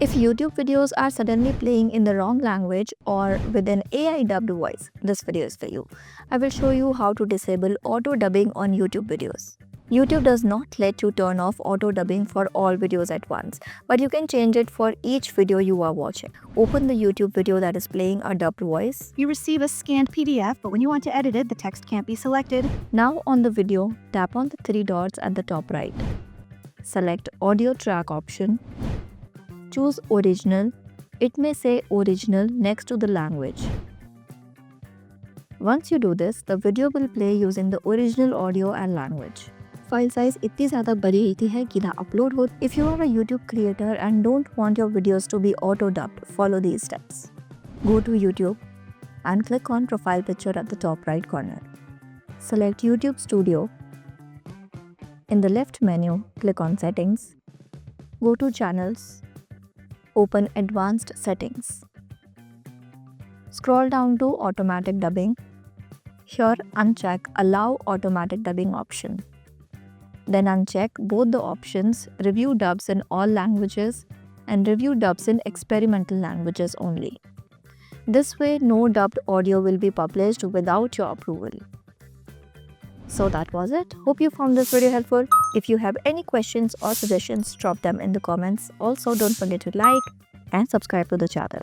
If YouTube videos are suddenly playing in the wrong language or with an AI dubbed voice, this video is for you. I will show you how to disable auto dubbing on YouTube videos. YouTube does not let you turn off auto dubbing for all videos at once, but you can change it for each video you are watching. Open the YouTube video that is playing a dubbed voice. You receive a scanned PDF, but when you want to edit it, the text can't be selected. Now on the video, tap on the three dots at the top right. Select audio track option. Choose original. It may say original next to the language. Once you do this, the video will play using the original audio and language. File size इतनी ज़्यादा बड़ी रहती है कि ना upload हो. If you are a YouTube creator and don't want your videos to be auto dubbed, follow these steps. Go to YouTube and click on profile picture at the top right corner. Select YouTube Studio. In the left menu, click on Settings. Go to Channels. Open Advanced Settings. Scroll down to Automatic Dubbing. Here, uncheck Allow Automatic Dubbing option. Then uncheck both the options Review Dubs in all languages and Review Dubs in experimental languages only. This way, no dubbed audio will be published without your approval. So that was it. Hope you found this video helpful. If you have any questions or suggestions, drop them in the comments. Also, don't forget to like and subscribe to the channel.